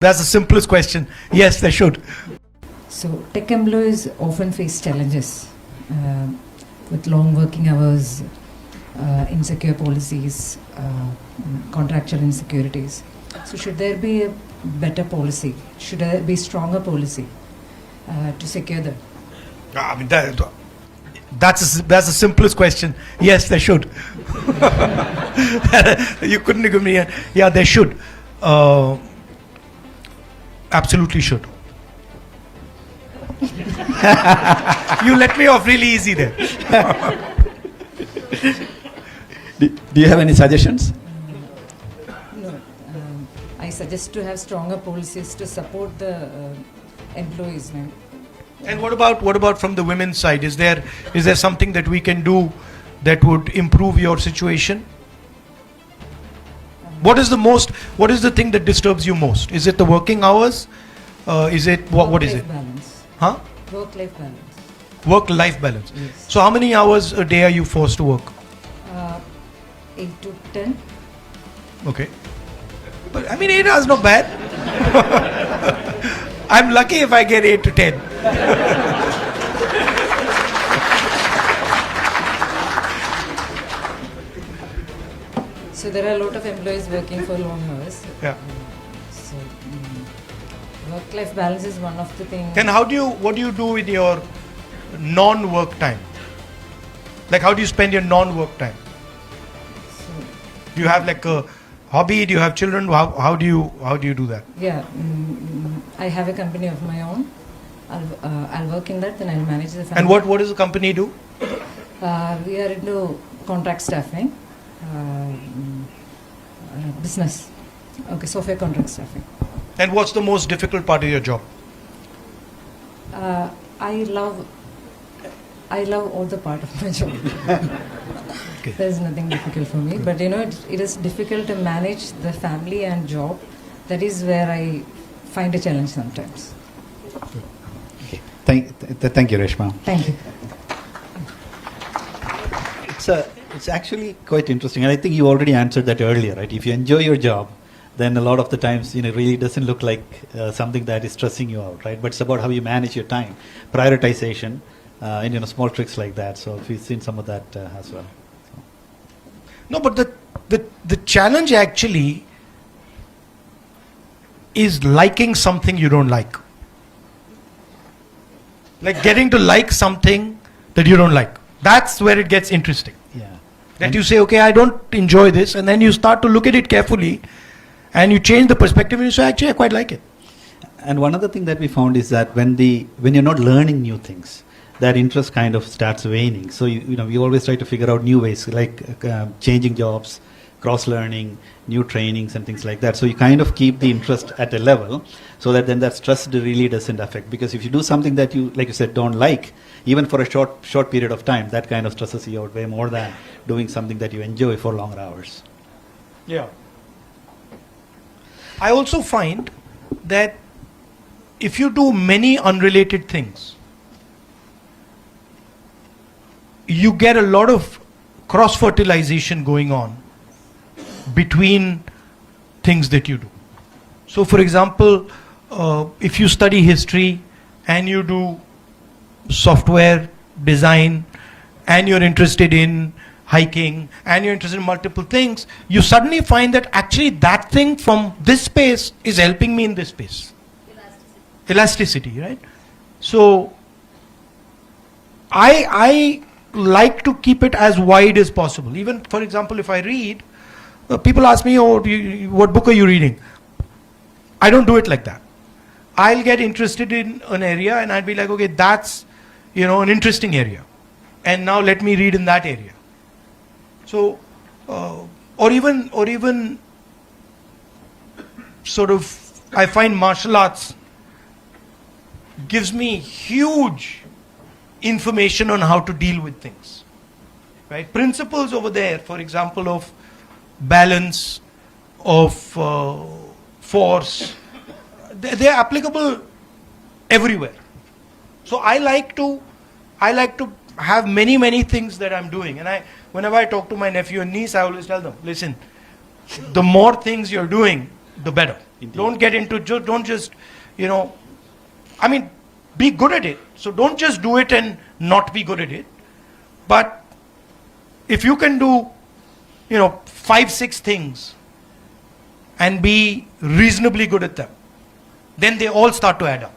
That's the simplest question. Yes, they should. So tech employees often face challenges with long working hours, insecure policies, contractual insecurities. So should there be a better policy? Should there be stronger policy to secure them? I mean, that's the simplest question. Yes, they should. You couldn't give me a... Yeah, they should. Absolutely should. You let me off really easy there. Do you have any suggestions? No. I suggest to have stronger policies to support the employees. And what about from the women's side? Is there something that we can do that would improve your situation? What is the thing that disturbs you most? Is it the working hours? Is it what is it? Balance. Huh? Work-life balance. Work-life balance. Yes. So how many hours a day are you forced to work? 8 to 10. Okay. But I mean 8 hours not bad. I'm lucky if I get 8 to 10. So there are a lot of employees working for long hours. Yeah. So work-life balance is one of the things. Then what do you do with your non-work time? Like how do you spend your non-work time? So, Do you have like a hobby? Do you have children? How do you do that? yeah, I have a company of my own. I'll work in that, then I'll manage the family. And what does the company do? We are into contract staffing, business. Okay, software contract staffing. And what's the most difficult part of your job? I love all the part of my job. Okay. There's nothing difficult for me, but it is difficult to manage the family and job. That is where I find a challenge sometimes. Thank you, Reshma. Thank you. It's actually quite interesting, and I think you already answered that earlier, right? If you enjoy your job, then a lot of the times, it really doesn't look like something that is stressing you out, right? But it's about how you manage your time, prioritization, and small tricks like that. So we've seen some of that as well. No, but the challenge actually is liking something you don't like. Like getting to like something that you don't like. That's where it gets interesting. Yeah. That you say, okay, I don't enjoy this, and then you start to look at it carefully, and you change the perspective, and you say, actually, I quite like it. And one other thing that we found is that when you're not learning new things, that interest kind of starts waning. So we always try to figure out new ways, like changing jobs, cross-learning, new trainings and things like that. So you kind of keep the interest at a level so that then that stress really doesn't affect. Because if you do something that you, like you said, don't like, even for a short period of time, that kind of stresses you out way more than doing something that you enjoy for longer hours. Yeah. I also find that if you do many unrelated things, you get a lot of cross-fertilization going on between things that you do. So for example, if you study history and you do software design and you're interested in hiking and you're interested in multiple things, you suddenly find that actually that thing from this space is helping me in this space. Elasticity, right? So I like to keep it as wide as possible. Even, for example, if I read, people ask me, what book are you reading? I don't do it like that. I'll get interested in an area and I'll be like, okay, that's an interesting area. And now let me read in that area. So, or even sort of, I find martial arts gives me huge information on how to deal with things, right? Principles over there, for example, of balance, of force, they're applicable everywhere. So I like to have many things that I'm doing, and whenever I talk to my nephew and niece, I always tell them, listen, the more things you're doing, the better. Indeed. Don't get into, don't just, you know, I mean, be good at it. So don't just do it and not be good at it. But if you can do, you know, 5-6 things and be reasonably good at them, then they all start to add up.